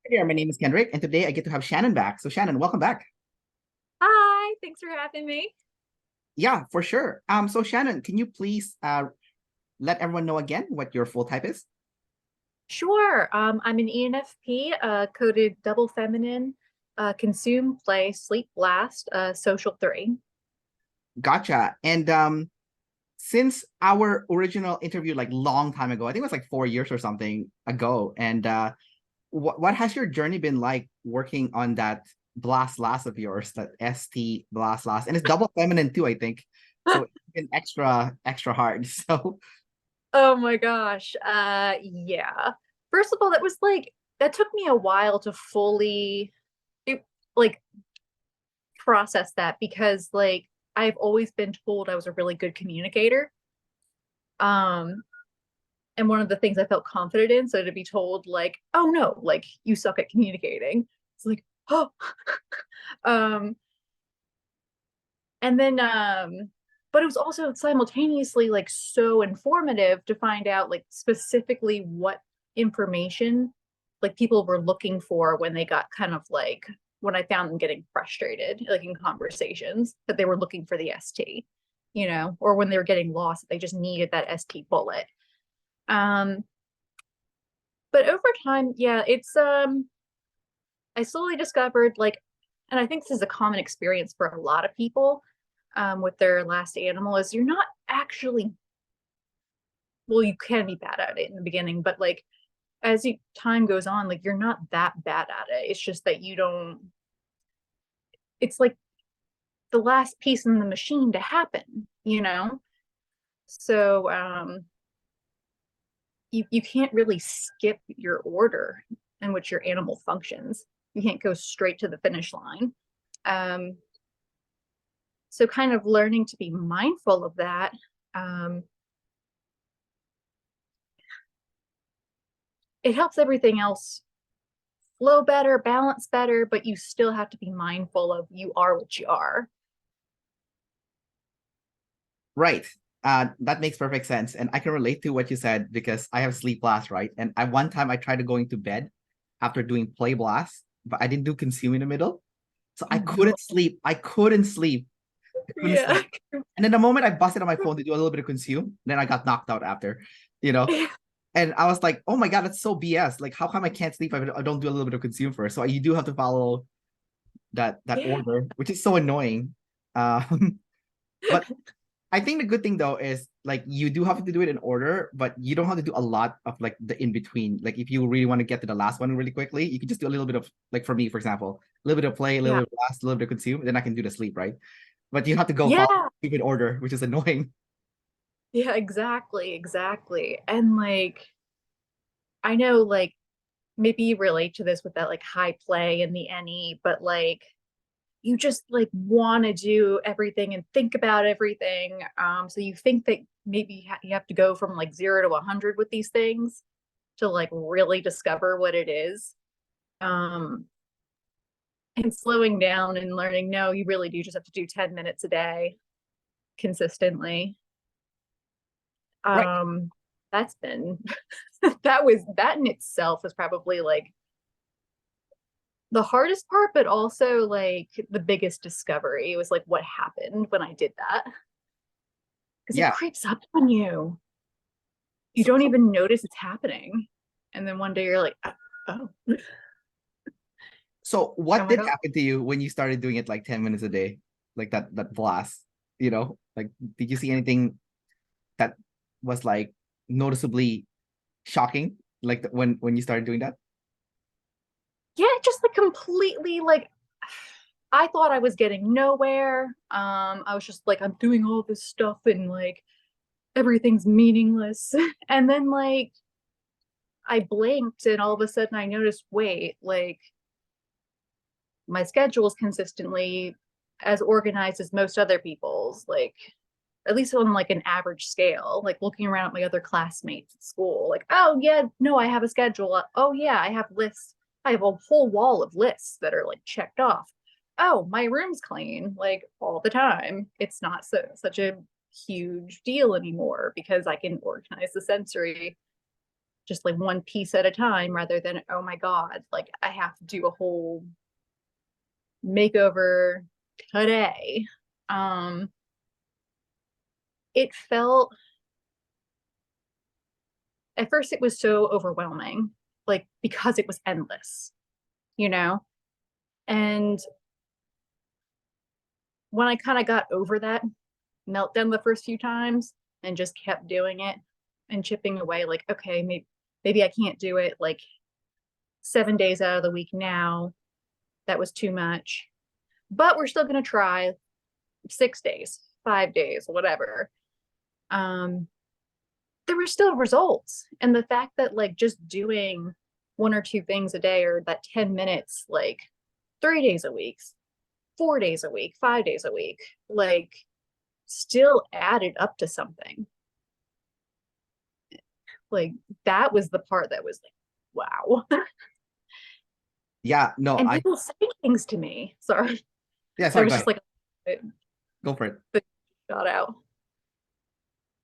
There, my name is Kendrick, and today I get to have Shannon back. So, Shannon, welcome back. Hi, thanks for having me. Yeah, for sure. So Shannon, can you please let everyone know again what your full type is? Sure. I'm an ENFP, coded double feminine, consume, play, sleep, blast, social three. Gotcha. And since our original interview, like long time ago, I think it was like 4 years or something ago. And what has your journey been like working on that blast last of yours, that ST blast last, and it's double feminine too, I think. So it's been extra hard. So Oh my gosh. Yeah. First of all, that took me a while to fully it, like process that because I've always been told I was a really good communicator. Um, and one of the things I felt confident in. So to be told oh no, you suck at communicating. It's like, oh, um, and then but it was also simultaneously so informative to find out specifically what information people were looking for when they got kind of when I found them getting frustrated in conversations that they were looking for the ST, or when they were getting lost, they just needed that ST bullet. um but over time, yeah, it's I slowly discovered and I think this is a common experience for a lot of people with their last animal, is you're not actually, well, you can be bad at it in the beginning, but as time goes on, you're not that bad at it. It's just that you don't, it's like the last piece in the machine to happen. So you can't really skip your order in which your animal functions. You can't go straight to the finish line. Um, so kind of learning to be mindful of that. um, it helps everything else flow better, balance better, but you still have to be mindful of you are what you are. right. That makes perfect sense. And I can relate to what you said because I have sleep blast, right? And I one time I tried to going to bed after doing play blast, but I didn't do consume in the middle. So I Oh no. couldn't sleep. I couldn't sleep. I couldn't Yeah. sleep. And then the moment I busted on my phone to do a little bit of consume, then I got knocked out after, you know. And I was like, oh my God, that's so BS. Like, how come I can't sleep if I don't do a little bit of consume first? So you do have to follow that Yeah. order, which is so annoying. But I think the good thing though is like you do have to do it in order, but you don't have to do a lot of like the in between. Like if you really want to get to the last one really quickly, you can just do a little bit of like for me, for example, a little bit of play, a little Yeah. bit of blast, a little bit of consume, then I can do the sleep, right? But you have to go follow Yeah. in order, which is annoying. Yeah, exactly, exactly. And I know maybe you relate to this with that high play and the NE, but you just want to do everything and think about everything. So you think that maybe you have to go from 0 to 100 with these things to really discover what it is. Um, and slowing down and learning, no, you really do just have to do 10 minutes a day consistently. Right. um that's been that in itself was probably the hardest part, but also the biggest discovery. It was what happened when I did that, because it Yeah. creeps up on you. You So don't even notice it's happening, and then one day you're like, oh, so oh what my did god. happen to you when you started doing it like 10 minutes a day? Like that blast, Like did you see anything that was like noticeably shocking like when you started doing that? Yeah, it just completely I thought I was getting nowhere. I was just I'm doing all this stuff and everything's meaningless. And then I blinked and all of a sudden I noticed, wait, my schedule is consistently as organized as most other people's, at least on an average scale, looking around at my other classmates at school, oh yeah, no, I have a schedule. Oh yeah, I have lists. I have a whole wall of lists that are checked off. Oh, my room's clean all the time. It's not such a huge deal anymore because I can organize the sensory just like one piece at a time rather than, oh my God, like I have to do a whole makeover today. It felt, at first it was so overwhelming, like because it was endless, you know? And when I kind of got over that meltdown the first few times and just kept doing it and chipping away, like, okay, maybe I can't do it like 7 days out of the week now. That was too much. But we're still gonna try 6 days, 5 days, whatever. There were still results. And the fact that like just doing one or two things a day or that 10 minutes, like 3 days a week, 4 days a week, 5 days a week, like still added up to something. Like that was the part that was like, wow. Yeah, no, And I people say things to me. Sorry. yeah, There sorry, was go just ahead. like Go for it. the shot out.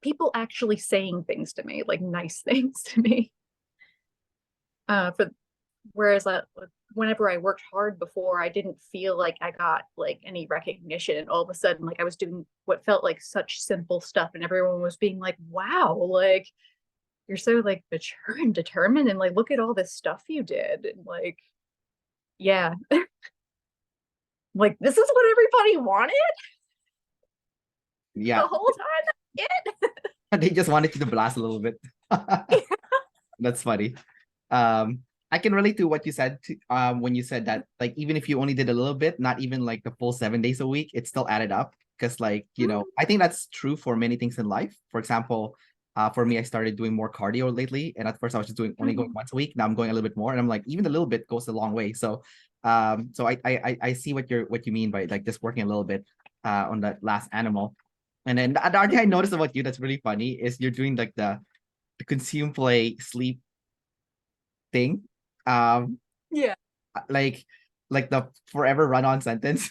People actually saying things to me, like nice things to me. For whereas whenever I worked hard before, I didn't feel like I got like any recognition. And all of a sudden, like I was doing what felt like such simple stuff, and everyone was being like, "Wow, like you're so like mature and determined, and like look at all this stuff you did." And like, yeah, like this is what everybody wanted Yeah. the whole time. They just wanted you to blast a little bit. That's funny. I can relate to what you said when you said that, like, even if you only did a little bit, not even like the full 7 days a week, it still added up. Because, like, I think that's true for many things in life. For example, for me, I started doing more cardio lately, and at first I was just only going once a week. Now I'm going a little bit more, and I'm like, even a little bit goes a long way. So, I see what you mean by like just working a little bit on that last animal. And then the other thing I noticed about you that's really funny is you're doing like the consume, play, sleep thing. Um, Yeah, like the forever run-on sentence,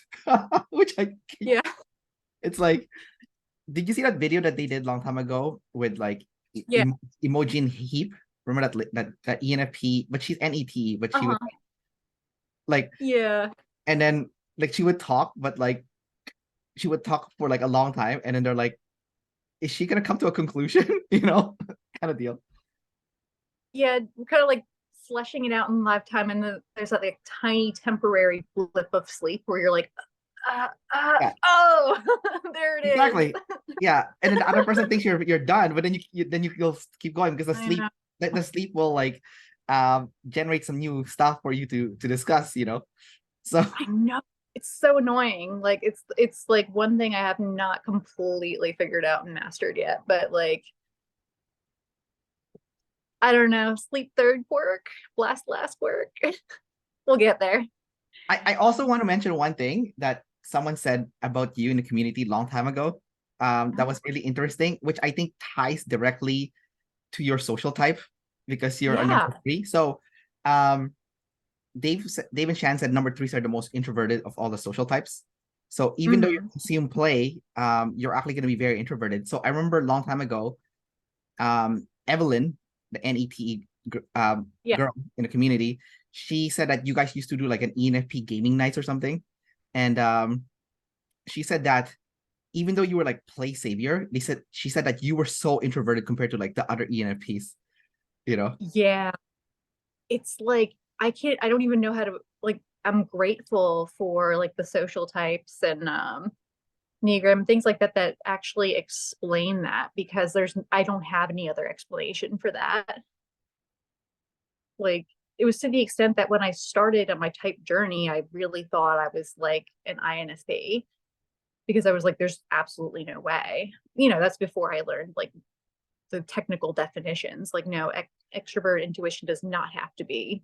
which yeah, it's like, did you see that video that they did long time ago with like yeah. emoji in heap? Remember that ENFP, but she's NET, but she would Uh-huh. like, Yeah. and then like she would talk, but like she would talk for like a long time, and then they're like, is she gonna come to a conclusion? Kind of deal. Yeah, kind of like fleshing it out in lifetime, and there's that like tiny temporary blip of sleep where you're like, Yeah, oh, there it is. exactly. Yeah, and then the other person thinks you're done, but then you'll keep going because I know. the sleep will like generate some new stuff for you to discuss. So I know. It's so annoying. Like it's like one thing I have not completely figured out and mastered yet, but like I don't know, sleep third quirk, blast last quirk. We'll get there. I also want to mention one thing that someone said about you in the community a long time ago. That was really interesting, which I think ties directly to your social type because you're a Yeah. number three. So, um, Dave and Shan said number threes are the most introverted of all the social types. So even though you Hmm. consume play, you're actually going to be very introverted. So I remember a long time ago, Evelyn, the NET Yeah. girl in the community, she said that you guys used to do like an ENFP gaming nights or something, and she said that even though you were like play savior, she said that you were so introverted compared to like the other ENFPs. You know? Yeah. It's like I don't even know how to like I'm grateful for like the social types and Enneagram, things like that that actually explain that because I don't have any other explanation for that. Like it was to the extent that when I started on my type journey, I really thought I was like an INFP because I was like, there's absolutely no way. That's before I learned like the technical definitions. Like, no, extrovert intuition does not have to be,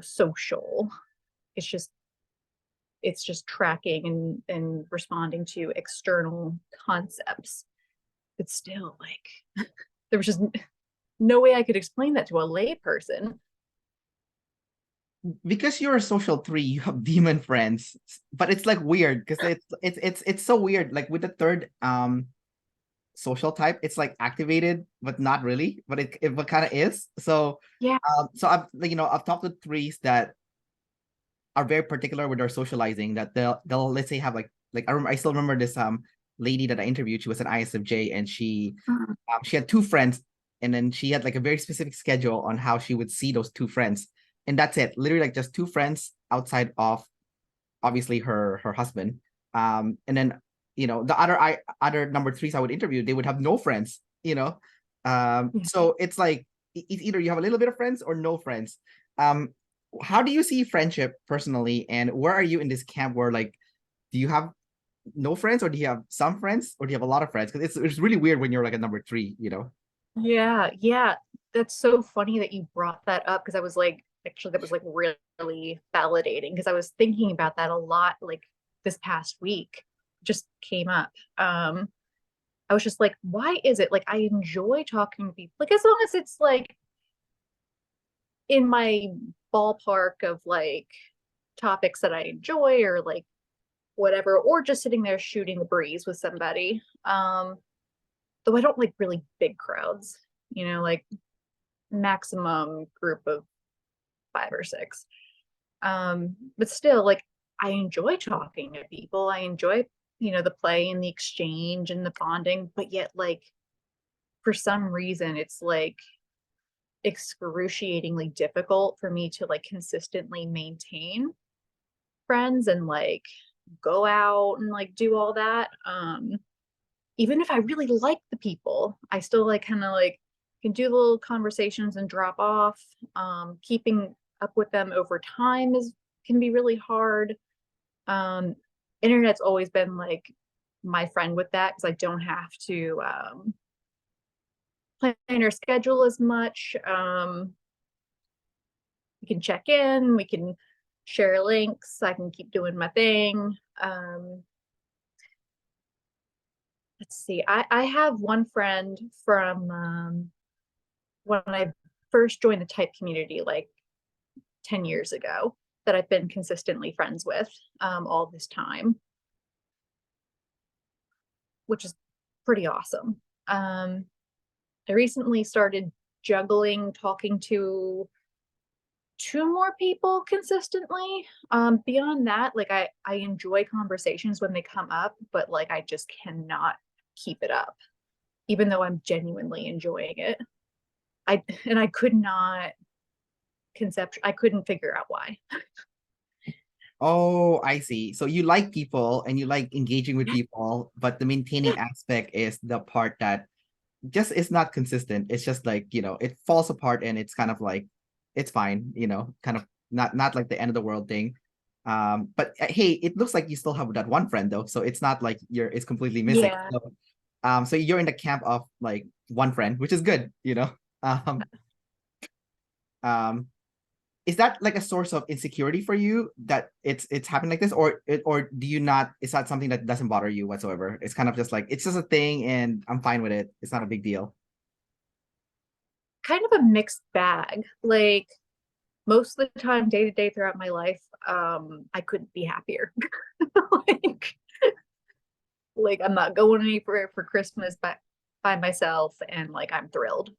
social. It's just tracking and responding to external concepts. But still, like, there was just no way I could explain that to a lay person. Because you're a social three, you have demon friends, but it's like weird because it's so weird. Like with the third social type. It's like activated, but not really, but it but kind of is. So Yeah. so I've I've talked to threes that are very particular with their socializing, that they'll let's say have I still remember this lady that I interviewed. She was an ISFJ, and Mhm. she had two friends, and then she had like a very specific schedule on how she would see those two friends, and that's it. Literally, like just two friends outside of obviously her husband. And then the other number threes I would interview, they would have no friends. Yeah. So it's like it's either you have a little bit of friends or no friends. Um, how do you see friendship personally, and where are you in this camp where like do you have no friends, or do you have some friends, or do you have a lot of friends? Because it's really weird when you're like a number three. Yeah, yeah. That's so funny that you brought that up because I was like, actually, that was like really validating because I was thinking about that a lot like this past week, just came up. I was just like, why is it like I enjoy talking to people? Like as long as it's like in my ballpark of like topics that I enjoy or like whatever, or just sitting there shooting the breeze with somebody. Though I don't like really big crowds, like maximum group of five or six. But still, like I enjoy talking to people. I enjoy, the play and the exchange and the bonding, but yet like for some reason it's like excruciatingly difficult for me to like consistently maintain friends and like go out and like do all that. Even if I really like the people, I still like kind of like can do little conversations and drop off. Keeping up with them over time is can be really hard. Um, Internet's always been like my friend with that because I don't have to plan or schedule as much. We can check in, we can share links, I can keep doing my thing. Let's see, I have one friend from when I first joined the type community like 10 years ago that I've been consistently friends with all this time, which is pretty awesome. I recently started juggling talking to two more people consistently. Beyond that, like I enjoy conversations when they come up, but like I just cannot keep it up, even though I'm genuinely enjoying it. I could not I couldn't figure out why. Oh, I see. So you like people and you like engaging with people, but the maintaining aspect is the part that just is not consistent. It's just like, it falls apart, and it's kind of like it's fine, kind of not like the end of the world thing. But hey, it looks like you still have that one friend though. So it's not like it's completely missing. Yeah. So you're in the camp of like one friend, which is good. Um, um, is that like a source of insecurity for you that it's happening like this, or do you not? It's not something that doesn't bother you whatsoever. It's kind of just like it's just a thing, and I'm fine with it. It's not a big deal. Kind of a mixed bag. Like most of the time, day to day throughout my life, I couldn't be happier. like like I'm not going anywhere for Christmas by myself and like I'm thrilled.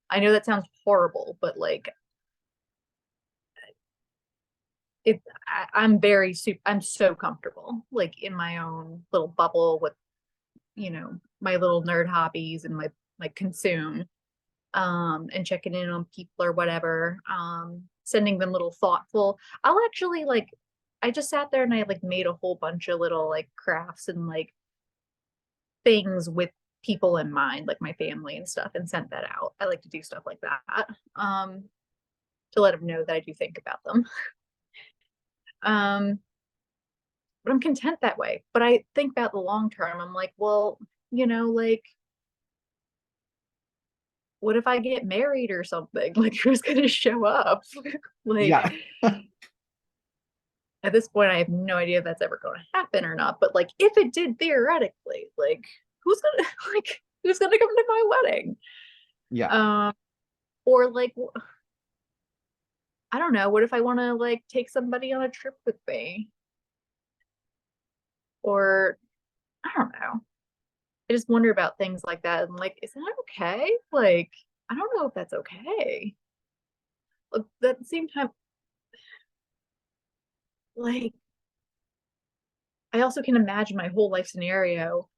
I know that sounds horrible, but like I'm so comfortable like in my own little bubble with my little nerd hobbies and my consume and checking in on people or whatever, sending them little thoughtful. I'll actually like I just sat there and I like made a whole bunch of little like crafts and like things with people in mind, like my family and stuff, and sent that out. I like to do stuff like that, to let them know that I do think about them. Um, but I'm content that way. But I think about the long term. I'm like, well, like what if I get married or something? Like who's gonna show up? like Yeah. at this point, I have no idea if that's ever going to happen or not. But like if it did theoretically, like who's gonna who's gonna come to my wedding? Yeah. Um, or like I don't know. What if I want to like take somebody on a trip with me? Or I don't know. I just wonder about things like that. And like, is that okay? Like, I don't know if that's okay. But at the same time, like, I also can imagine my whole life scenario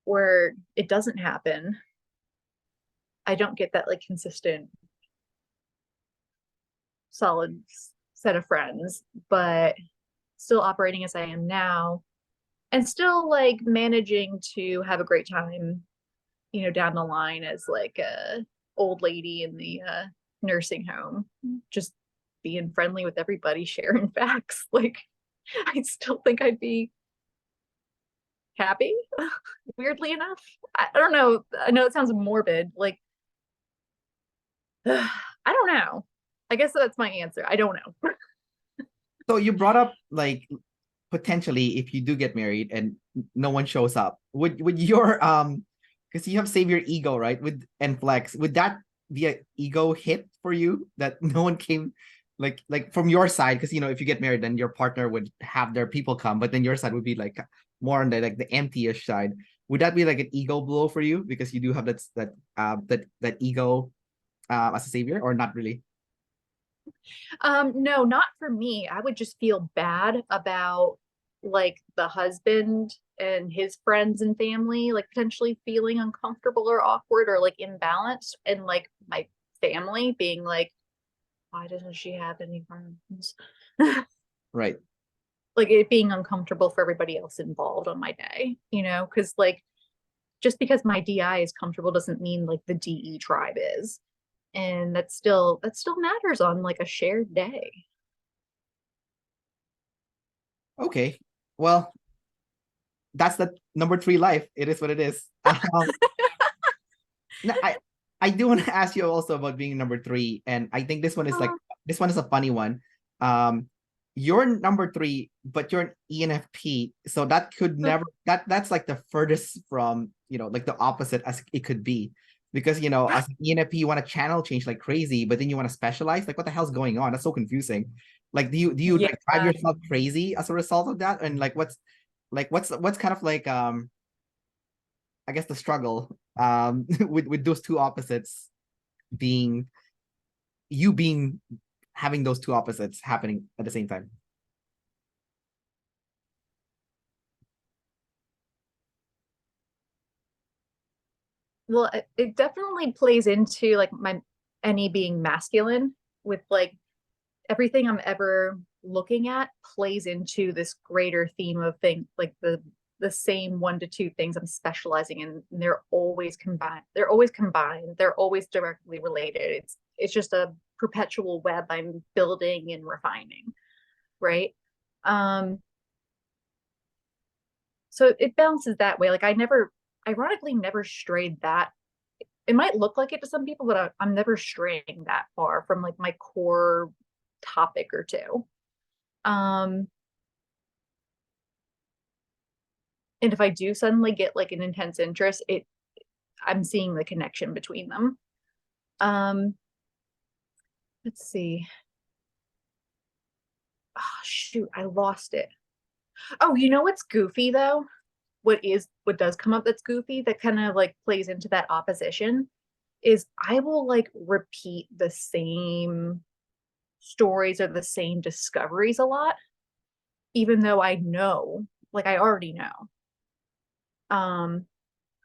where it doesn't happen. I don't get that like consistent, solid set of friends, but still operating as I am now and still like managing to have a great time, down the line as like a old lady in the nursing home, just being friendly with everybody, sharing facts. Like, I still think I'd be happy, weirdly enough. I don't know. I know it sounds morbid. Like, I don't know. I guess that's my answer. I don't know. So you brought up like potentially if you do get married and no one shows up, would your because you have savior ego, right? With and flex, would that be a ego hit for you that no one came like from your side? Because if you get married, then your partner would have their people come, but then your side would be like more on the like the empty-ish side. Would that be like an ego blow for you because you do have that ego as a savior, or not really? No, not for me. I would just feel bad about like the husband and his friends and family, like potentially feeling uncomfortable or awkward or like imbalanced, and like my family being like, why doesn't she have any friends? Right. Like it being uncomfortable for everybody else involved on my day, because like just because my DI is comfortable doesn't mean like the DE tribe is. And that still matters on like a shared day. Okay. Well, that's the number three life. It is what it is. No, I do want to ask you also about being number three, and I think this one is a funny one. You're number three, but you're an ENFP, so that could never that's like the furthest from like the opposite as it could be, because as an ENFP you want to channel change like crazy, but then you want to specialize. Like, what the hell's going on? That's so confusing. Like, do you Yeah. like drive yourself crazy as a result of that? And like, what's kind of like I guess the struggle with those two opposites being you being having those two opposites happening at the same time. Well, it definitely plays into like my any being masculine with like everything I'm ever looking at plays into this greater theme of things like the same one to two things I'm specializing in. And they're always combined. They're always combined. They're always directly related. It's just a perpetual web I'm building and refining, right? Um, so it bounces that way. Like I never, ironically, never strayed that. It might look like it to some people, but I'm never straying that far from like my core topic or two. Um, and if I do suddenly get like an intense interest, I'm seeing the connection between them. Um, let's see. Oh, shoot, I lost it. Oh, you know what's goofy though? What does come up that's goofy that kind of like plays into that opposition is I will like repeat the same stories or the same discoveries a lot, even though I know, like I already know. Um,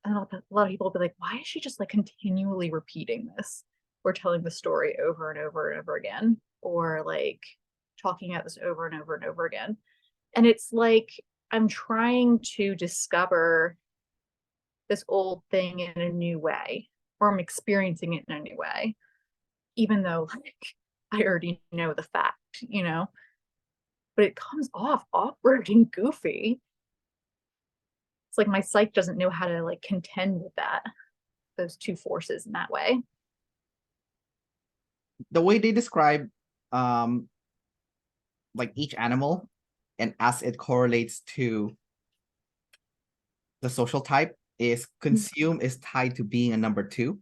and a lot of people will be like, why is she just like continually repeating this or telling the story over and over and over again, or like talking about this over and over and over again? And it's like I'm trying to discover this old thing in a new way, or I'm experiencing it in a new way, even though like I already know the fact. But it comes off awkward and goofy. It's like my psyche doesn't know how to like contend with those two forces in that way. The way they describe um like each animal and as it correlates to the social type is consume is tied to being a number two,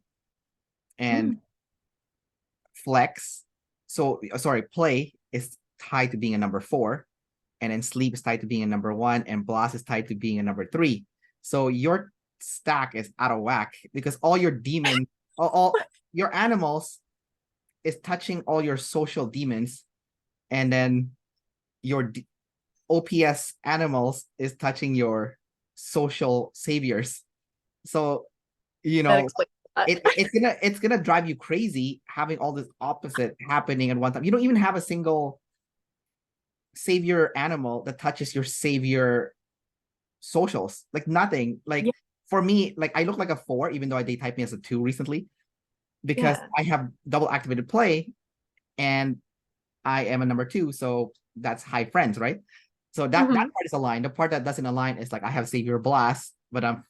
and Mm. flex so sorry play is tied to being a number four, and then sleep is tied to being a number one, and blast is tied to being a number three. So your stack is out of whack because all your demons, all your animals is touching all your social demons, and then your OPS animals is touching your social saviors. So, you That know, explains that. it's gonna drive you crazy having all this opposite happening at one time. You don't even have a single savior animal that touches your savior socials. Like nothing. Like Yeah, for me, like I look like a 4, even though they typed me as a 2 recently, because yeah. I have double activated play and I am a number 2, so that's high friends, right? So that Hmm. part is aligned. The part that doesn't align is like I have savior blast, but I'm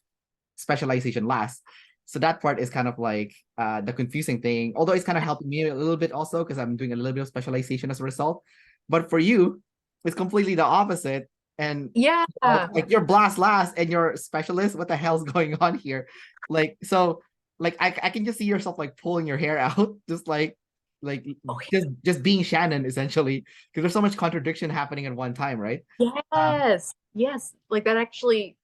specialization last. So that part is kind of like the confusing thing. Although it's kind of helping me a little bit also because I'm doing a little bit of specialization as a result. But for you, it's completely the opposite. And Yeah. like you're blast last and you're specialist. What the hell's going on here? Like so, like I can just see yourself like pulling your hair out, just like Oh, just being Shannon essentially, because there's so much contradiction happening at one time, right? yes. Yes. Like that actually,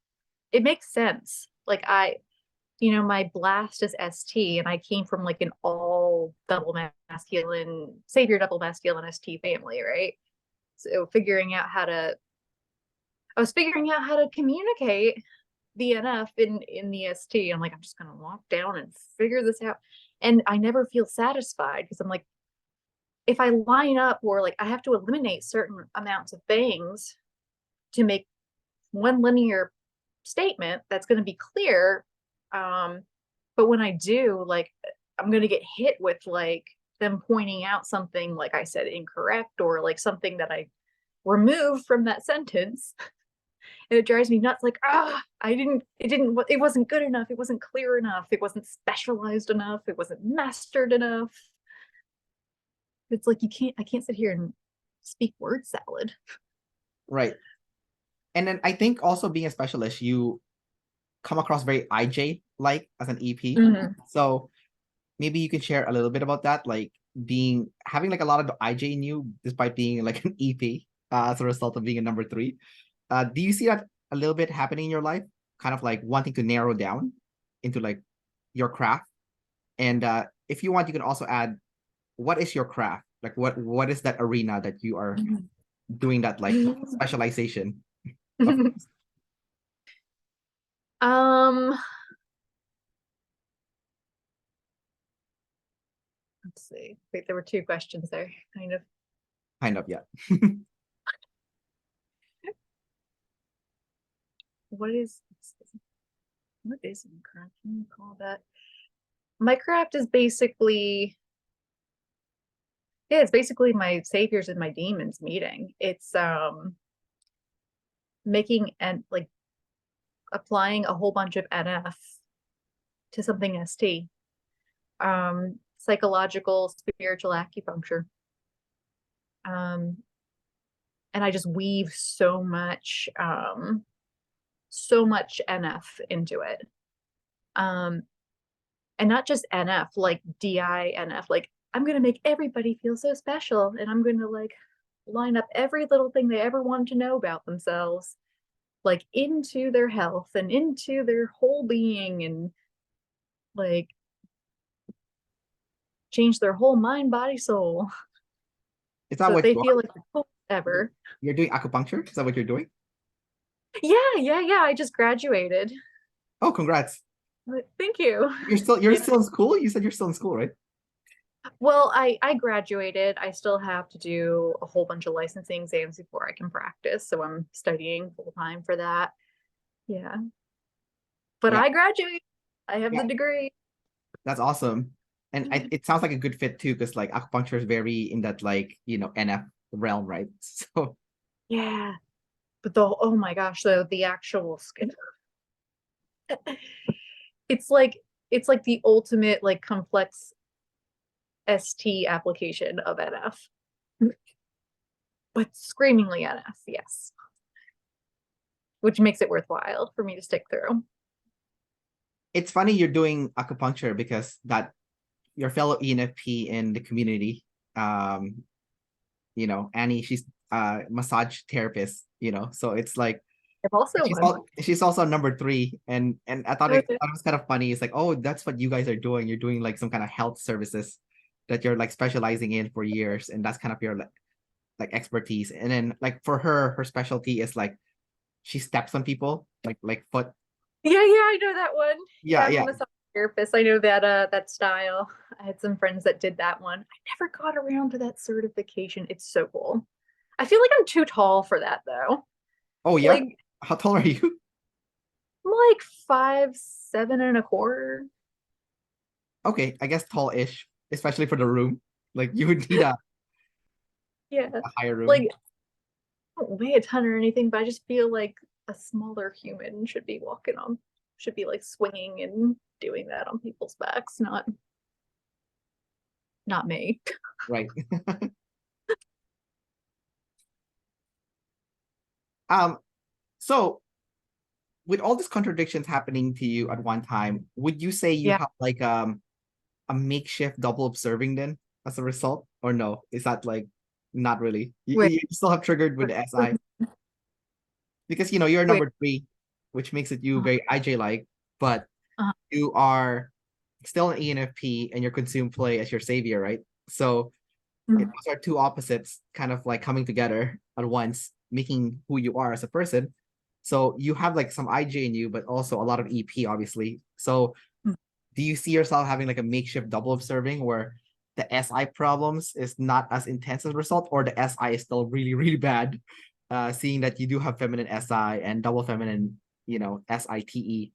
it makes sense. Like my blast is ST, and I came from like an all double masculine, savior double masculine ST family, right? So I was figuring out how to communicate the NF in the ST. I'm like, I'm just gonna walk down and figure this out. And I never feel satisfied because I'm like, if I line up or like I have to eliminate certain amounts of things to make one linear statement that's going to be clear. But when I do, like, I'm going to get hit with like them pointing out something, like I said, incorrect, or like something that I removed from that sentence. And it drives me nuts. Like, it wasn't good enough. It wasn't clear enough. It wasn't specialized enough. It wasn't mastered enough. It's like, I can't sit here and speak word salad. Right. And then I think also being a specialist, you come across very IJ like as an EP. Mhm. So maybe you can share a little bit about that, like having like a lot of IJ in you despite being like an EP as a result of being a number 3. Do you see that a little bit happening in your life? Kind of like wanting to narrow down into like your craft. And if you want, you can also add what is your craft? Like what is that arena that you are doing that like specialization of? Um, let's see. Wait, there were two questions there, kind of. Kind of, yeah. What is my craft? Can you call that? My craft is basically, yeah, it's basically my saviors and my demons meeting. It's making and like applying a whole bunch of NF to something ST. Psychological spiritual acupuncture. Um, and I just weave so much NF into it. Um, and not just NF, like DINF, like I'm gonna make everybody feel so special, and I'm gonna like line up every little thing they ever wanted to know about themselves, like into their health and into their whole being, and like change their whole mind, body, soul, Is so that that what they you feel are? like the coolest ever. You're doing acupuncture? Is that what you're doing? Yeah. I just graduated. Oh, congrats. Thank you. You're Yeah. still in school? You said you're still in school, right? Well, I graduated. I still have to do a whole bunch of licensing exams before I can practice, so I'm studying full time for that. Yeah. But Yeah. I graduated. I have the Yeah. degree. That's awesome. And it sounds like a good fit too, because like acupuncture is very in that like, NF realm, right? So Yeah. But oh my gosh, the actual skin. It's like it's like the ultimate like complex ST application of NF. But screamingly NF, yes. Which makes it worthwhile for me to stick through. it's funny you're doing acupuncture because that your fellow ENFP in the community, Annie, she's massage therapist, so it's like I've also won. She's also number three, and Okay. thought it was kind of funny. It's like, oh, that's what you guys are doing. You're doing like some kind of health services that you're like specializing in for years, and that's kind of your like expertise. And then like for her specialty is like she steps on people like foot. Yeah, I know that one. Yeah, Yeah, I'm a yeah, massage therapist. I know that style. I had some friends that did that one. I never got around to that certification. It's so cool. I feel like I'm too tall for that though. oh yeah. Like How tall are you? I'm like 5'7" and a quarter. Okay, I guess tall-ish, especially for the room. Like you would need Yeah. a higher Like room. I don't weigh a ton or anything, but I just feel like a smaller human should be like swinging and doing that on people's backs, not me. Right. Um, so with all these contradictions happening to you at one time, would you say you Yeah. have like a makeshift double observing then as a result? Or no? Is that like not really? Wait, You still have triggered with the SI because you're wait. number three, which makes it you Uh, very IJ like, but uh, you are still an ENFP and your consume play as your savior, right? So mm, those are two opposites kind of like coming together at once, making who you are as a person. So you have like some IJ in you, but also a lot of EP, obviously. So mm. do you see yourself having like a makeshift double observing where the SI problems is not as intense as a result, or the SI is still really, really bad? Seeing that you do have feminine SI and double feminine, SITE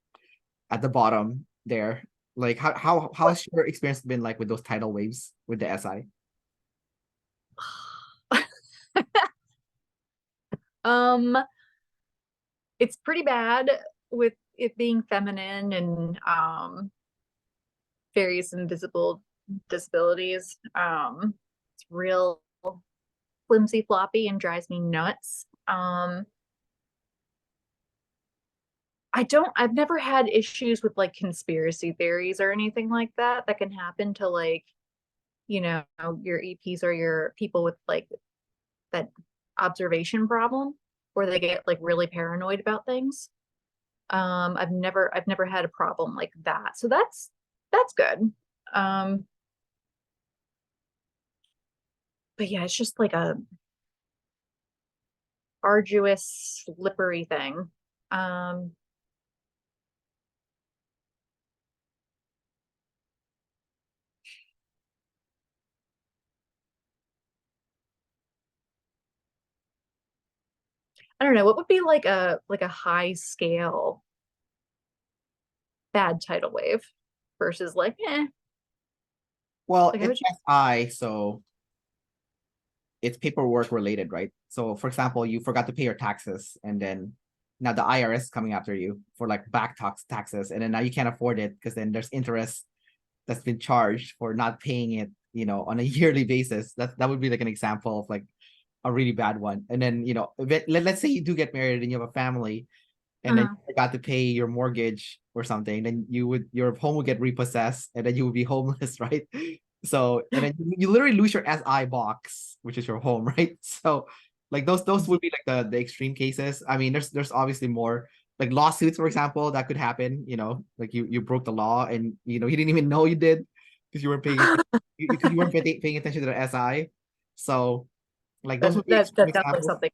at the bottom there. Like how's your experience been like with those tidal waves with the SI? Um, it's pretty bad with it being feminine and various invisible disabilities. It's real flimsy floppy and drives me nuts. I've never had issues with like conspiracy theories or anything like that that can happen to like, you know, your EPs or your people with like that observation problem where they get like really paranoid about things. I've never had a problem like that. So that's good. Um, but yeah, it's just like a arduous, slippery thing. Um, I don't know, what would be like a high scale bad tidal wave versus like, Well, like how it's would you SI, so it's paperwork related, right? So, for example, you forgot to pay your taxes, and then now the IRS is coming after you for like back taxes, and then now you can't afford it because then there's interest that's been charged for not paying it, on a yearly basis. That would be like an example of like a really bad one. And then, let's say you do get married and you have a family, and then uh-huh. you forgot to pay your mortgage or something, then your home would get repossessed, and then you would be homeless, right? So, and then you literally lose your SI box, which is your home, right? So, like those would be like the extreme cases. I mean, there's obviously more like lawsuits, for example, that could happen. Like you broke the law, and you didn't even know you did because you weren't paying attention. You weren't paying attention to the SI. So, like those would be extreme That sounds like examples. something.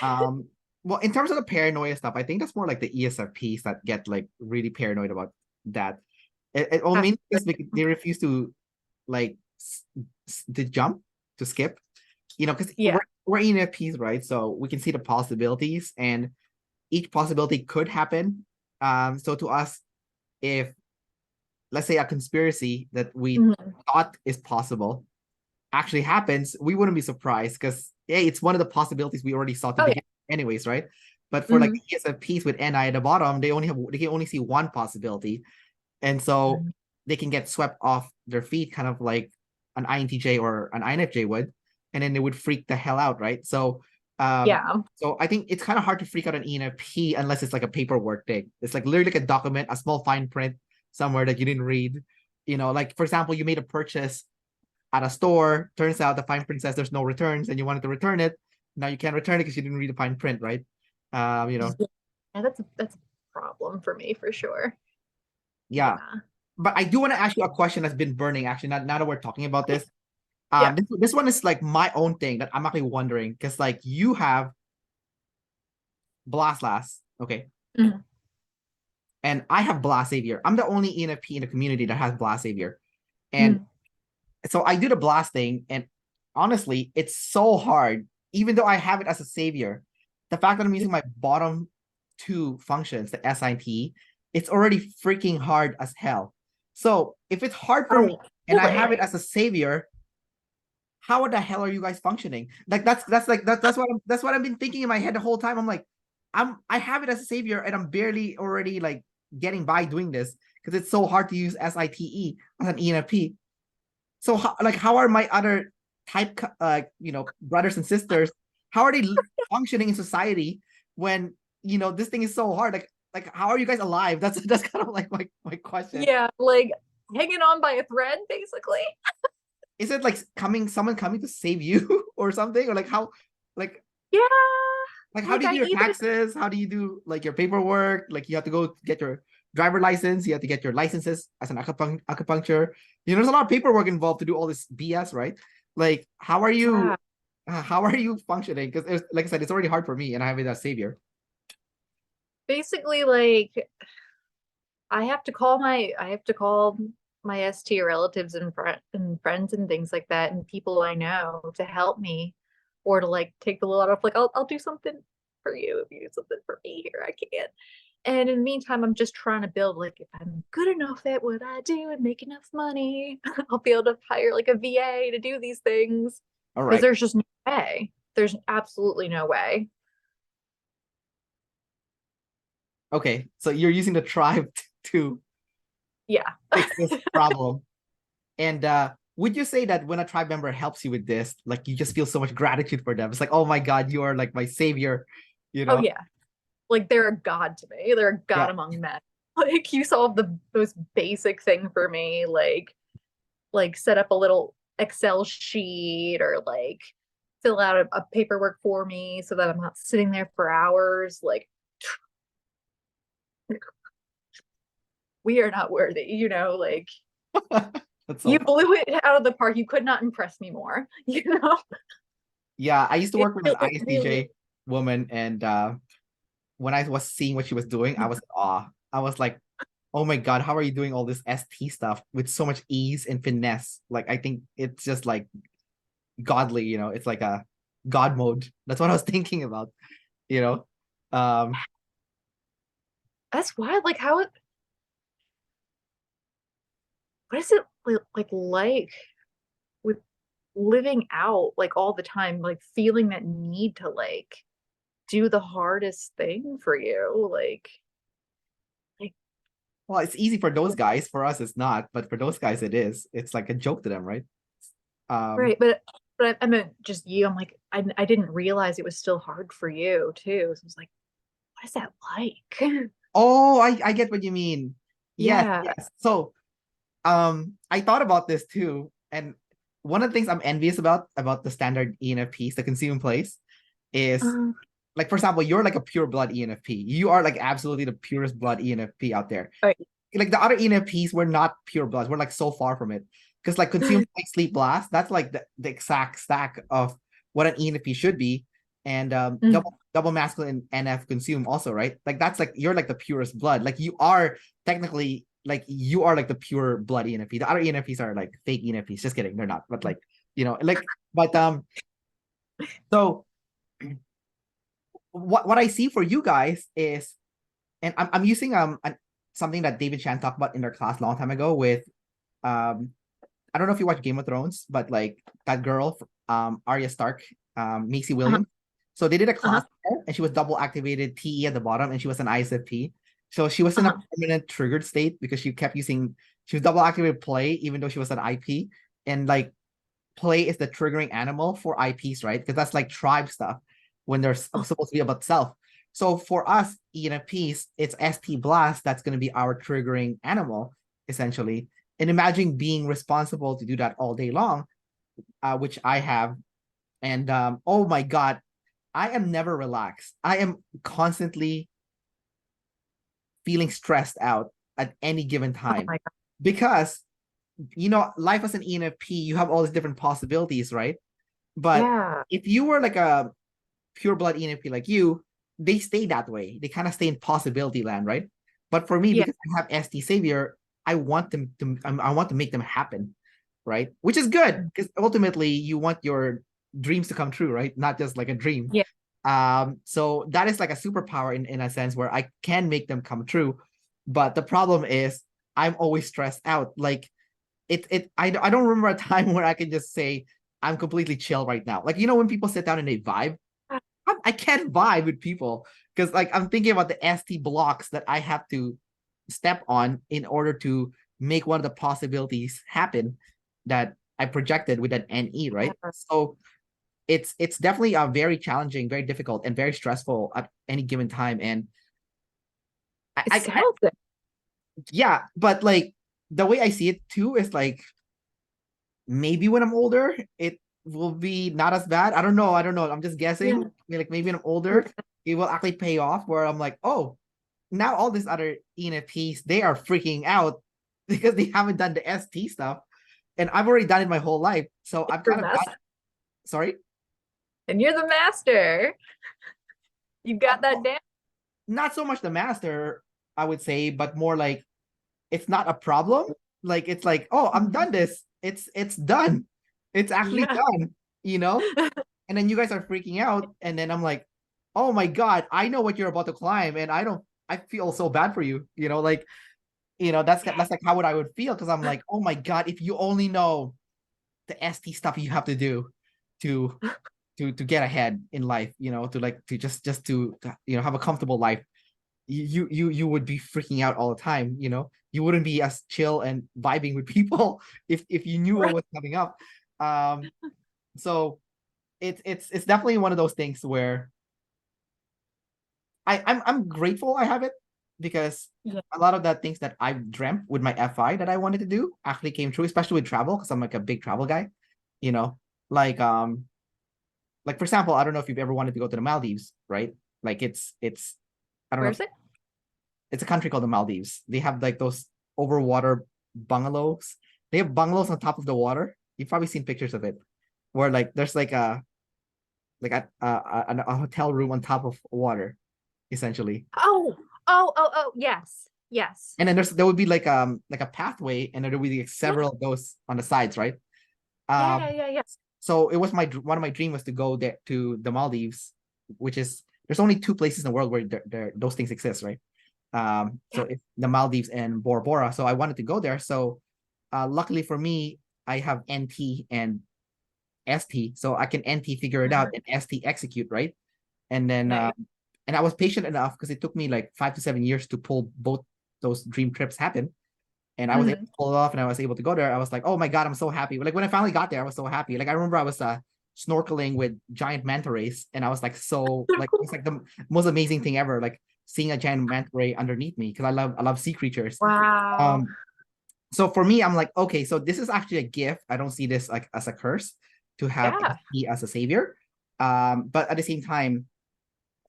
Um, well, in terms of the paranoia stuff, I think that's more like the ESFPs that get like really paranoid about that. It all Ah, means is because they refuse to like to jump to skip, because yeah. we're ENFPs, right? So we can see the possibilities, and each possibility could happen. So to us, if let's say a conspiracy that we Mhm. thought is possible actually happens, we wouldn't be surprised because hey, it's one of the possibilities we already saw to Oh yeah. begin, anyways, right? But for like Hmm. the ESFPs with NI at the bottom, they can only see one possibility, and so they can get swept off their feet, kind of like an INTJ or an INFJ would, and then they would freak the hell out, right? Um, Yeah. so I think it's kind of hard to freak out an ENFP unless it's like a paperwork thing. It's like literally like a document, a small fine print somewhere that you didn't read. Like for example, you made a purchase at a store. Turns out the fine print says there's no returns, and you wanted to return it. Now you can't return it because you didn't read the fine print, right? You know, Yeah, that's a problem for me for sure. yeah. Yeah. But I do want to ask you a question that's been burning actually. Now that we're talking about this, Yeah. this one is like my own thing that I'm actually wondering because like you have Blast Last, okay, Mhm. and I have Blast Savior. I'm the only ENFP in the community that has Blast Savior, and Mhm. so I do the Blast thing, and honestly, it's so hard. Even though I have it as a savior, the fact that I'm using my bottom two functions, the S I T, it's already freaking hard as hell. So if it's hard for me Oh, and I have really? it as a savior, how the hell are you guys functioning? Like that's what I've been thinking in my head the whole time. I'm like, I have it as a savior and I'm barely already like getting by doing this because it's so hard to use SITE as an ENFP. So how are my other type brothers and sisters? How are they functioning in society when this thing is so hard? Like how are you guys alive? That's kind of like my question. Yeah, like hanging on by a thread, basically. Is it like someone coming to save you or something? Or like Yeah. how Like do you I do your even taxes? How do you do like your paperwork? Like you have to go get your driver license, you have to get your licenses as an acupuncture. There's a lot of paperwork involved to do all this BS, right? Like yeah, how are you functioning? Because like I said, it's already hard for me and I have it as savior. basically like I have to call my ST relatives and friends and things like that and people I know to help me or to like take the load off like I'll do something for you if you do something for me here I can't. And in the meantime, I'm just trying to build like if I'm good enough at what I do and make enough money, I'll be able to hire like a VA to do these things All because right. there's just no way. There's absolutely no way. Okay. So you're using the tribe to Yeah. fix this problem. And would you say that when a tribe member helps you with this, like you just feel so much gratitude for them? It's like, oh my God, you are like my savior, you Oh know? yeah. Like they're a god to me. They're a Yeah. god among men. Like you solved the most basic thing for me, like set up a little Excel sheet or like fill out a paperwork for me so that I'm not sitting there for hours. Like we are not worthy, like That's so you fun. blew it out of the park. You could not impress me more, you know? Yeah, I used to work with an It really ISTJ woman, and when I was seeing what she was doing, I was in awe. I was like, oh my God, how are you doing all this ST stuff with so much ease and finesse? Like, I think it's just like godly, it's like a God mode. That's what I was thinking about, you know? Um, that's wild. Like how it what is it like with living out like all the time, like feeling that need to like do the hardest thing for you. Like well, it's easy for those guys. For us, it's not, but for those guys, it is. It's like a joke to them, right? Um, right, but I meant just you. I'm like I didn't realize it was still hard for you too. So I was like, what is that like? oh, I get what you mean. Yes, Yeah. yes. So I thought about this too, and one of the things I'm envious about the standard ENFPs, the consuming place, is Uh, like for example, you're like a pure blood ENFP. You are like absolutely the purest blood ENFP out there. right. Like the other ENFPs, we're not pure bloods. We're like so far from it. Because like consume like sleep blast, that's like the exact stack of what an ENFP should be. And Mm. double masculine NF consume also, right? Like that's like you're like the purest blood. Like you are technically like you are like the pure blood ENFP. The other ENFPs are like fake ENFPs. Just kidding, they're not. But like, like but so what I see for you guys is, and I'm using something that David Chan talked about in their class a long time ago with um I don't know if you watch Game of Thrones, but like that girl, Arya Stark, Macy Uh-huh. Williams. So they did a class Uh-huh. there, and she was double activated TE at the bottom, and she was an ISFP. So she was in a Uh-huh. permanent triggered state because she was double activated play, even though she was an IP. And like play is the triggering animal for IPs, right? Because that's like tribe stuff when they're Oh, supposed to be about self. So for us, ENFPs, it's ST Blast that's going to be our triggering animal, essentially. And imagine being responsible to do that all day long, which I have. And oh my God, I am never relaxed. I am constantly feeling stressed out at any given Oh time my God. because life as an ENFP, you have all these different possibilities, right? But Yeah. if you were like a pure blood ENFP like you, they stay that way. They kind of stay in possibility land, right? But for me, Yeah. because I have ST Savior, I want to make them happen, right? Which is good because ultimately you want your dreams to come true, right? Not just like a dream. Yeah. So that is like a superpower in a sense where I can make them come true. But the problem is I'm always stressed out. Like I don't remember a time where I can just say I'm completely chill right now. Like when people sit down and they vibe, I can't vibe with people because like I'm thinking about the ST blocks that I have to step on in order to make one of the possibilities happen that I projected with that NE, right? Yeah. So it's definitely a very challenging, very difficult, and very stressful at any given time. And It I sounds good. yeah, but like the way I see it too is like maybe when I'm older, it will be not as bad. I don't know. I don't know. I'm just guessing. Yeah. I mean, like maybe when I'm older, it will actually pay off where I'm like, oh, now all these other ENFPs, they are freaking out because they haven't done the ST stuff. And I've already done it my whole life. So I've You're kind the of got, master. sorry, And you're the master. You got that down. not so much the master, I would say, but more like it's not a problem. Like it's like, oh, I'm done this. It's done. It's actually Yeah. done, you know? And then you guys are freaking out. And then I'm like, oh my God, I know what you're about to climb. And I feel so bad for you. Like, that's like how would I would feel because I'm like, oh my God, if you only know the ST stuff you have to do to to get ahead in life, to like to just to have a comfortable life. You would be freaking out all the time, you wouldn't be as chill and vibing with people if you knew what Right. was coming up. So it's definitely one of those things where I'm grateful I have it because Yeah. a lot of the things that I've dreamt with my FI that I wanted to do actually came true, especially with travel because I'm like a big travel guy, you know, like like for example, I don't know if you've ever wanted to go to the Maldives, right? Like it's I don't know Where if is it? it's a country called the Maldives. They have like those overwater bungalows. They have bungalows on top of the water. You've probably seen pictures of it, where like there's like a hotel room on top of water, essentially. Oh, oh. Yes. Yes. And then there would be like a pathway, and there would be like Yeah. several of those on the sides, right? Um, Yeah. so it was one of my dream was to go there to the Maldives, which is there's only two places in the world where those things exist, right? So Yeah. it's the Maldives and Bora Bora. So I wanted to go there. So luckily for me, I have NT and ST, so I can NT figure it out and ST execute, right? And then Nice. and I was patient enough because it took me like 5 to 7 years to pull both those dream trips happen. And I was able Mhm. to pull it off and I was able to go there. I was like, oh my God, I'm so happy. Like when I finally got there, I was so happy. Like I remember I was snorkeling with giant manta rays and I was like so like it was like the most amazing thing ever, like seeing a giant manta ray underneath me because I love sea creatures. Wow. Um so for me, I'm like, okay, so this is actually a gift. I don't see this like as a curse to have Yeah. me as a savior. But at the same time,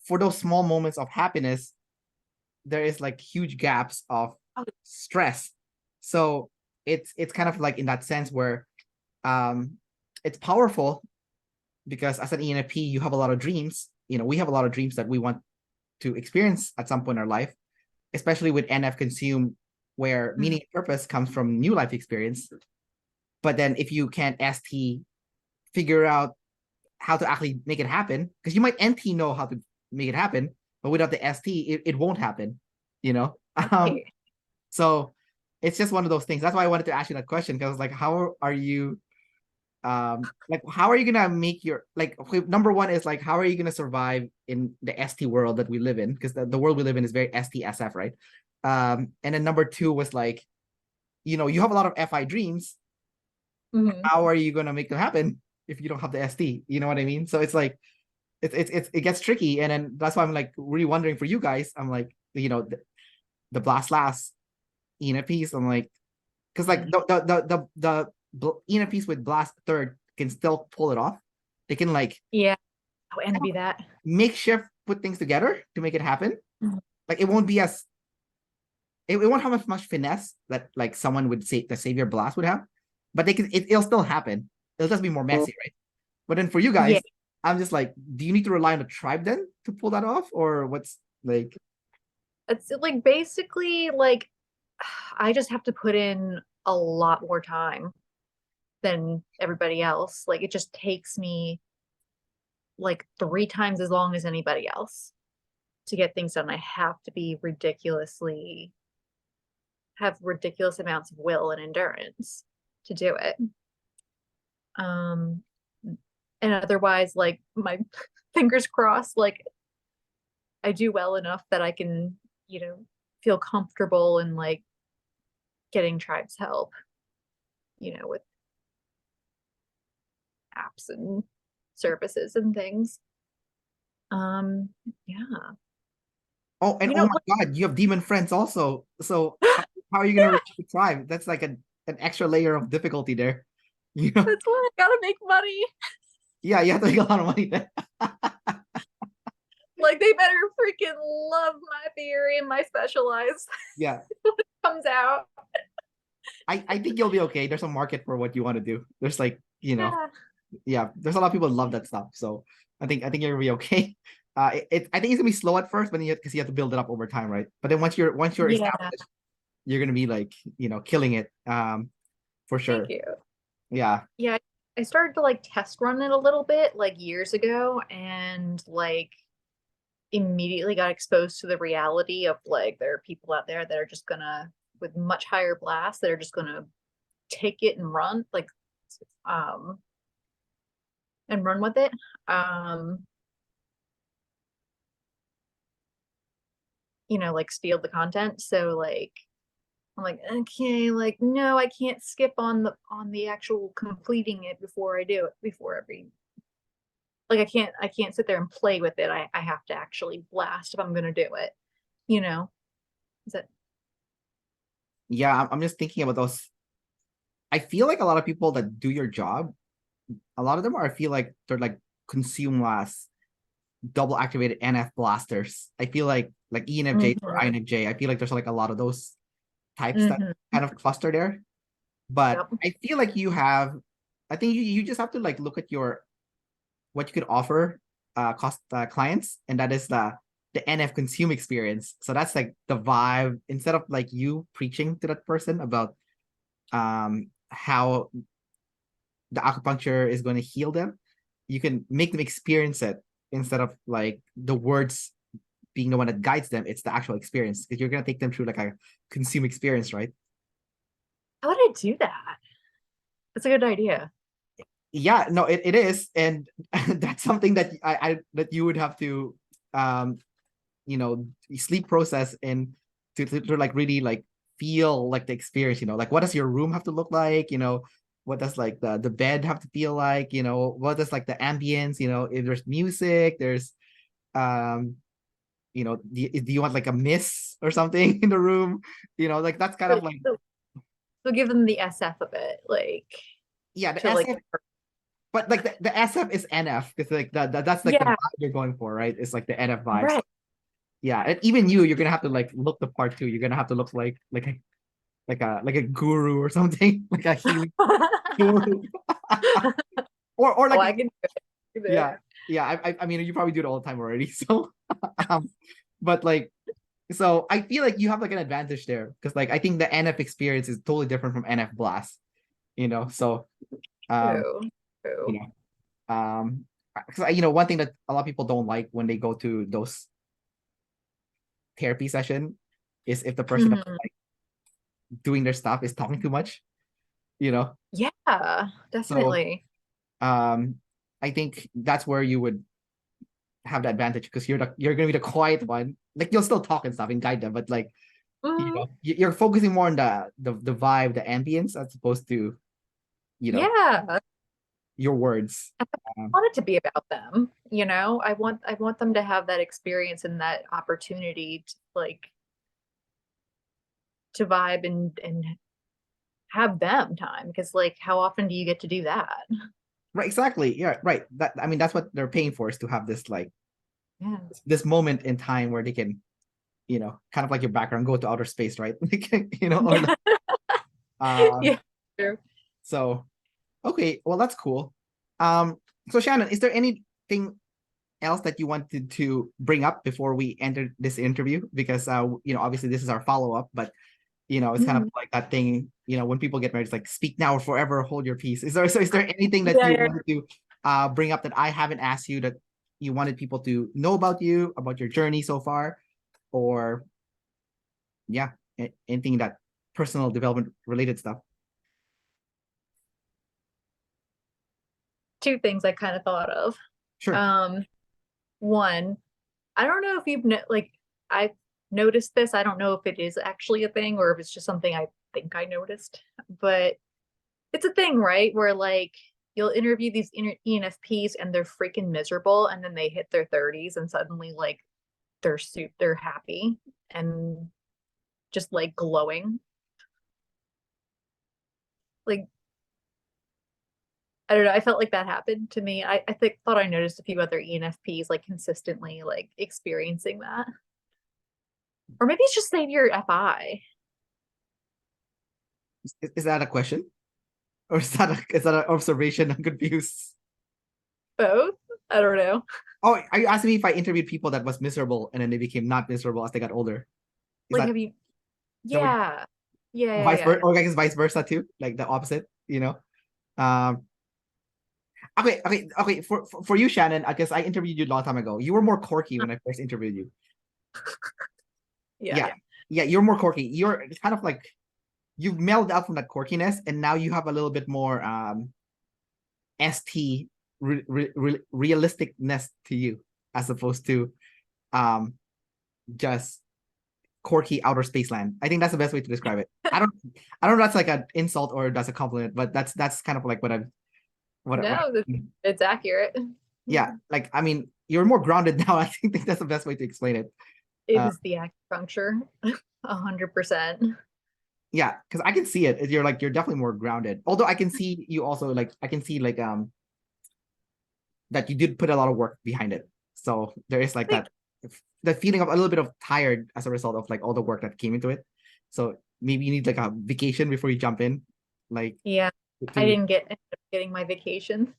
for those small moments of happiness, there is like huge gaps of Oh, stress. So it's kind of like in that sense where um it's powerful because as an ENFP, you have a lot of dreams. We have a lot of dreams that we want to experience at some point in our life, especially with NF consume, where mhm. meaning and purpose comes from new life experience. But then if you can't ST figure out how to actually make it happen, because you might NT know how to make it happen, but without the ST, it won't happen, you know? Right. So it's just one of those things. That's why I wanted to ask you that question, because like, how are you like how are you gonna make your like okay, number one is like how are you gonna survive in the ST world that we live in? Because the world we live in is very STSF, right? And then number two was like, you have a lot of FI dreams. Mhm. How are you gonna make them happen if you don't have the ST? You know what I mean? So it's like it gets tricky, and then that's why I'm like really wondering for you guys. I'm like, the blast last ENFPs. I'm like, because like the ENFPs with blast third can still pull it off. They can like Yeah. Oh, envy that. makeshift put things together to make it happen. Mhm. Like it won't be as it won't have as much finesse that like someone would say the savior blast would have, but it'll still happen. It'll just be more messy, right? But then for you Yeah, guys, I'm just like, do you need to rely on the tribe then to pull that off, or what's like? it's like basically like I just have to put in a lot more time than everybody else. Like it just takes me like 3 times as long as anybody else to get things done. I have to be ridiculously have ridiculous amounts of will and endurance to do it. Um, and otherwise, like my fingers crossed, like I do well enough that I can, feel comfortable in like getting tribes help, with apps and services and things. Um, yeah. Oh, and You oh know, my God, you have demon friends also. So how are you gonna reach the tribe? That's like an extra layer of difficulty there. You know, that's why I gotta make money. yeah, you have to make a lot of money there. Like they better freaking love my theory and my specialized Yeah, comes out. I think you'll be okay. There's a market for what you want to do. There's like, Yeah. yeah, there's a lot of people who love that stuff. So I think you're gonna be okay. I think it's gonna be slow at first, but because you have to build it up over time, right? But then once you're Yeah. established, you're gonna be like, killing it. For Thank sure. you. Yeah. Yeah. I started to like test run it a little bit like years ago and like immediately got exposed to the reality of like there are people out there that are just gonna with much higher blasts that are just gonna take it and run like um and run with it. Um, like steal the content. So like I'm like, okay, like no, I can't skip on the actual completing it before I do it before every like I can't sit there and play with it. I have to actually blast if I'm gonna do it. You know? Is that Yeah, I'm just thinking about those. I feel like a lot of people that do your job, a lot of them are, I feel like they're like consume last double activated NF blasters. I feel like ENFJ or mm-hmm, INFJ. I feel like there's like a lot of those types that mm-hmm. kind of cluster there. But Yep. I feel like I think you just have to like look at what you could offer cost clients, and that is the NF consume experience. So that's like the vibe instead of like you preaching to that person about how the acupuncture is going to heal them, you can make them experience it instead of like the words being the one that guides them. It's the actual experience because you're going to take them through like a consume experience, right? How would I do that? That's a good idea. Yeah, no, it is, and that's something that that you would have to um sleep process and to like really like feel like the experience, like what does your room have to look like, what does like the bed have to feel like, what does like the ambience, if there's music, there's um do you want like a miss or something in the room, like that's kind So, of like, so, so give them the SF of it, like yeah, the to like SF. But like the SF is NF because like that's like the yeah, vibe you're going for, right? It's like the NF vibes. right. Yeah, and even you're gonna have to like look the part too. You're gonna have to look like a guru or something, like a healing guru, or Oh, like I can do it. yeah, yeah. I mean, you probably do it all the time already. So, um, but like, so I feel like you have like an advantage there because like I think the NF experience is totally different from NF blast. So um, True. you True. because one thing that a lot of people don't like when they go to those therapy session is if the person that's Mhm. like doing their stuff is talking too much, you know. Yeah, So definitely. um, I think that's where you would have the advantage because you're gonna be the quiet one. Like you'll still talk and stuff and guide them, but like Mhm. you're focusing more on the vibe, the ambience, as opposed to you know Yeah, your words. I Um, want it to be about them, I want them to have that experience and that opportunity to like to vibe and have them time because like how often do you get to do that? Right, exactly. Yeah, right. That, I mean, that's what they're paying for, is to have this like Yeah. this moment in time where they can, kind of like your background, go to outer space, right? Or like, Yeah. um, Yeah. True. so okay, well that's cool. So Shannon, is there anything else that you wanted to bring up before we enter this interview? Because obviously this is our follow-up, but it's kind of Mhm. like that thing, when people get married, it's like speak now or forever hold your peace. Is there anything that Yeah, you yeah. wanted to bring up that I haven't asked you, that you wanted people to know about you, about your journey so far, or yeah, anything that personal development related stuff? Two things I kind of thought of. Sure. Um, One, I don't know if like I've noticed this. I don't know if it is actually a thing or if it's just something I think I noticed, but it's a thing, right? Where like you'll interview these ENFPs and they're freaking miserable, and then they hit their 30s and suddenly like they're happy and just like glowing. Like I don't know, I felt like that happened to me. I think thought I noticed a few other ENFPs like consistently like experiencing that. Or maybe it's just Savior FI. Is that a question, or is that an observation? I'm confused. Both? I don't know. Oh, are you asking me if I interviewed people that was miserable and then they became not miserable as they got older? Is Like that have you is that what yeah. Yeah, yeah, vice yeah. versa, or I guess vice versa too, like the opposite? Um, okay. For you, Shannon, I guess I interviewed you a long time ago. You were more quirky when I first interviewed you. Yeah, Yeah, yeah. yeah, you're more quirky. You're it's kind of like you've melded out from that quirkiness, and now you have a little bit more ST realisticness to you, as opposed to um just quirky outer space land. I think that's the best way to describe it. I don't know if that's like an insult or that's a compliment, but that's kind of like what No, it's accurate. yeah, like I mean, you're more grounded now. I think that's the best way to explain it. It Uh, was the acupuncture. 100%. yeah, because I can see it. You're definitely more grounded. Although I can see you also, like I can see like that you did put a lot of work behind it. So there is like Like, that feeling of a little bit of tired as a result of like all the work that came into it. So maybe you need like a vacation before you jump in, like yeah, I to didn't end up getting my vacation.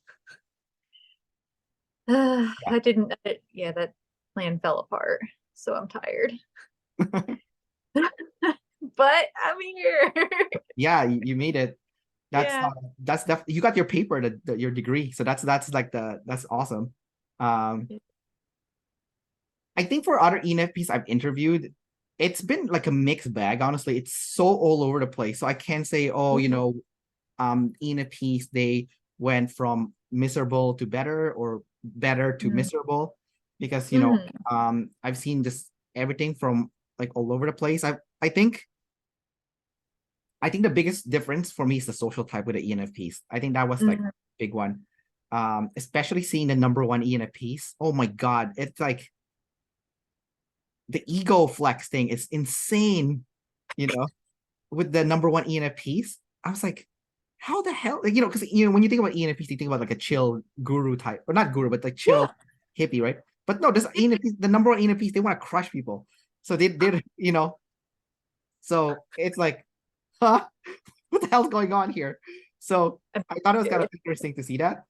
yeah. I didn't, yeah, that plan fell apart. So I'm tired. But I'm here. Yeah, you made it. That's Yeah. that's definitely, you got your paper, your degree. So that's like that's awesome. Um, I think for other ENFPs I've interviewed, it's been like a mixed bag. Honestly, it's so all over the place. So I can't say, oh, ENFPs, they went from miserable to better or better to Mm. miserable, because Mm. I've seen just everything from like all over the place. I think the biggest difference for me is the social type with the ENFPs. I think that was like Mm. big one. Especially seeing the number one ENFPs. Oh my God. It's like the ego flex thing is insane, you know, with the number one ENFPs. I was like, how the hell? Like, because when you think about ENFPs, you think about like a chill guru type, or not guru, but like chill Yeah. hippie, right? But no, this ENFPs, the number one ENFPs, they want to crush people. So so it's like, huh? What the hell's going on here? So I thought it was kind of interesting to see that.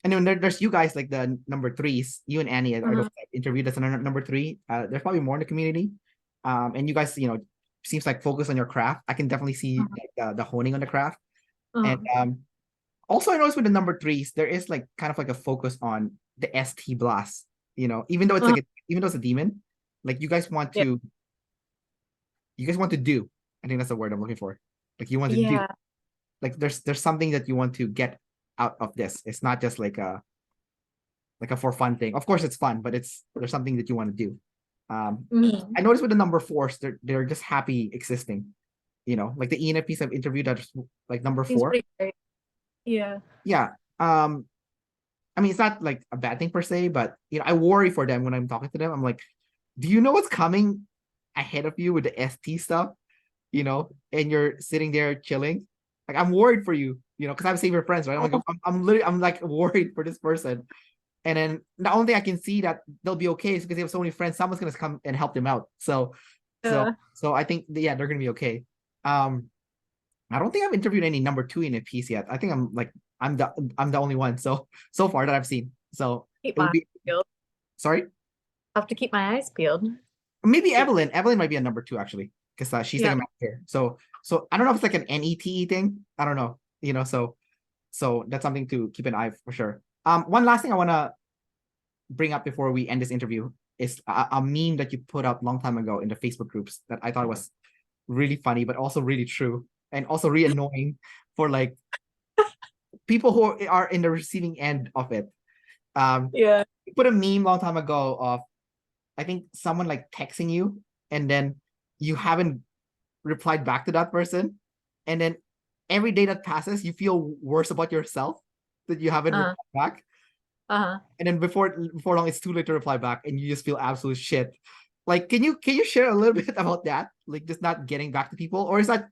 And then there's you guys, like the number threes, you and Annie are those Mhm. interviewed as a number three. There's probably more in the community. And you guys, seems like focus on your craft. I can definitely see Mhm. like, the honing on the craft. And Mhm. also I noticed with the number threes, there is like kind of like a focus on the ST blast. Even though it's Mhm. like even though it's a demon, like Yeah. you guys want to do. I think that's the word I'm looking for. Like you want to do. Yeah. Like there's something that you want to get out of this. It's not just like a for fun thing. Of course it's fun, but there's something that you want to do. Mhm. I noticed with the number fours, they're just happy existing. Like the ENFPs I've interviewed that like number Seems four. pretty great. Yeah. Yeah. I mean, it's not like a bad thing per se, but I worry for them when I'm talking to them. I'm like, do you know what's coming ahead of you with the ST stuff? And you're sitting there chilling. Like I'm worried for you, because I have savior friends, right? I'm like, I'm literally, I'm like worried for this person. And then the only thing I can see that they'll be okay is because they have so many friends. Someone's gonna come and help them out. So, Yeah. so I think yeah, they're gonna be okay. Um, I don't think I've interviewed any number two in a piece yet. I think I'm the only one so far that I've seen. So Keep it my would eyes be peeled. sorry, I'll have to keep my eyes peeled. maybe See. Evelyn. Evelyn might be a number two actually because she's like Yeah. a manager. So I don't know if it's like an NETE thing. I don't know. So that's something to keep an eye for sure. One last thing I want to bring up before we end this interview is a meme that you put up long time ago in the Facebook groups that I thought was really funny, but also really true and also really annoying for like people who are in the receiving end of it. Yeah. You put a meme long time ago of I think someone like texting you and then you haven't replied back to that person, and then every day that passes, you feel worse about yourself that you haven't Uh, replied back. uh-huh. And then before long, it's too late to reply back, and you just feel absolute shit. Like, can you share a little bit about that? Like, just not getting back to people, or is that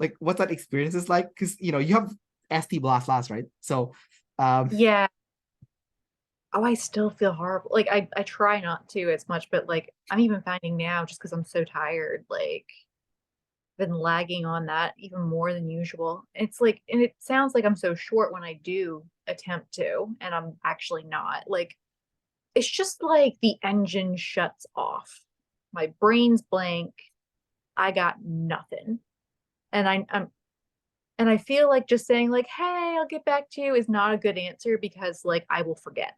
like what's that experience is like? Because you have ST blast last, right? So, Yeah. Oh, I still feel horrible. Like I try not to as much, but like I'm even finding now just because I'm so tired, like been lagging on that even more than usual. It's like, and it sounds like I'm so short when I do attempt to, and I'm actually not. Like it's just like the engine shuts off. My brain's blank. I got nothing. And I'm and I feel like just saying like, "Hey, I'll get back to you" is not a good answer because like I will forget.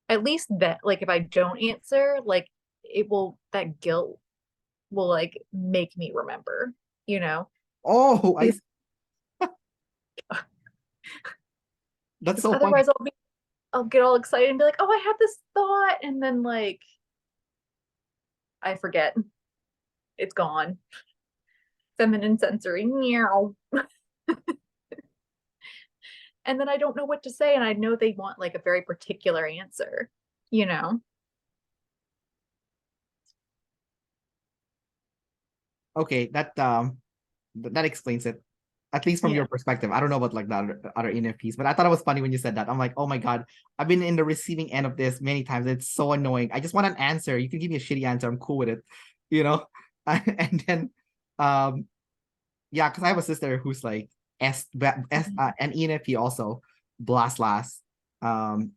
At least that like if I don't answer, like it will that guilt will like make me remember, you know? oh, Because that's so funny. otherwise I'll get all excited and be like, "Oh, I had this thought," and then like I forget. It's gone. Feminine sensory. Meow. And then I don't know what to say and I know they want like a very particular answer, you know? Okay, that explains it. At least from Yeah. your perspective. I don't know about like the other ENFPs, but I thought it was funny when you said that. I'm like, oh my God, I've been in the receiving end of this many times. It's so annoying. I just want an answer. You can give me a shitty answer. I'm cool with it, you know? And then, um, yeah, because I have a sister who's like an ENFP also, blast last.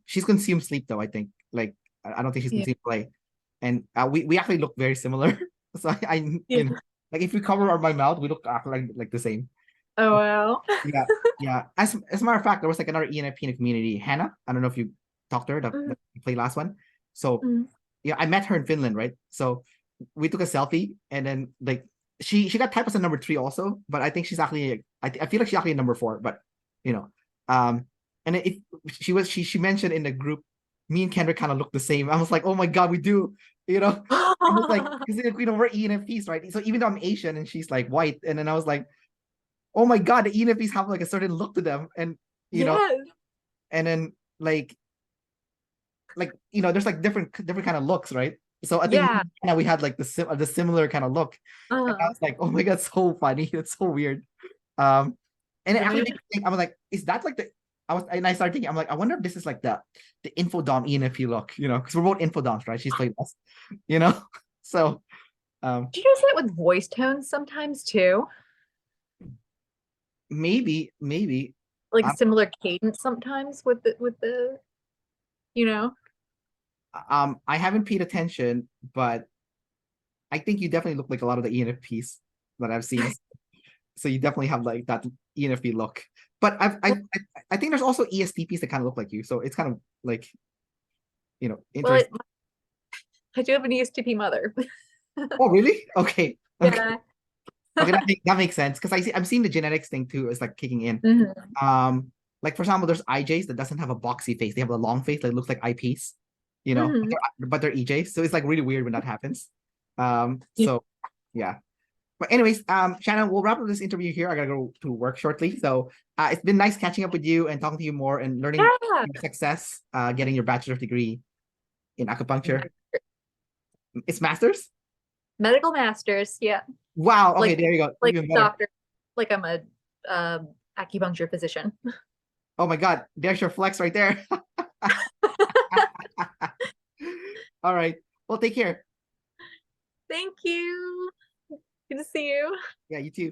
She's consumed sleep though, I think. Like, I don't think she's Yeah. consumed play. And we actually look very similar. So I Yeah. like if we cover my mouth, we look like the same. Oh wow. Yeah, yeah. As a matter of fact, there was like another ENFP in the community, Hannah. I don't know if you talked to her, Mm, the played last one. So mm. yeah, I met her in Finland, right? So we took a selfie, and then like she got typed as a number three also, but I think she's actually I feel like she's actually a number four, but you know, um, and if she mentioned in the group, me and Kendrick kind of look the same. I was like, oh my God, we do, you know. I was like, because we're ENFPs, right? So even though I'm Asian and she's like white, and then I was like, oh my God, the ENFPs have like a certain look to them, and you know, Yes. and then like there's like different kind of looks, right? So I think Yeah. we had like the similar kind of look, and I Uh, was like, oh my God, so funny, it's so weird. Um, and it actually right. made me think. I was like, is that like the I started thinking, I'm like, I wonder if this is like the infodom ENFP look, because we're both infodoms, right? She's played us, you know. So Do you notice that with voice tones sometimes too? maybe Like a um, similar cadence sometimes with the, you know? I haven't paid attention, but I think you definitely look like a lot of the ENFPs that I've seen. So you definitely have like that ENFP look. But I think there's also ESTPs that kind of look like you. So it's kind of like Well, interesting. I do have an ESTP mother. Oh, really? Okay. Okay. Yeah. Okay, that makes sense because I'm seeing the genetics thing too is like kicking in. Mhm. Um, like for example, there's IJs that doesn't have a boxy face. They have a long face that looks like eyepiece, Mhm. but they're EJs. So it's like really weird when that happens. Yeah. So yeah. But anyways, Shannon, we'll wrap up this interview here. I gotta go to work shortly. So it's been nice catching up with you and talking to you more and learning Yeah. your success, getting your bachelor's degree in acupuncture. It's master's? Medical masters. Yeah. Wow. Okay, Like there you go. like Even better. doctor. Like I'm a acupuncture physician. Oh my God, there's your flex right there. All right. Well, take care. Thank you. Good to see you. Yeah, you too.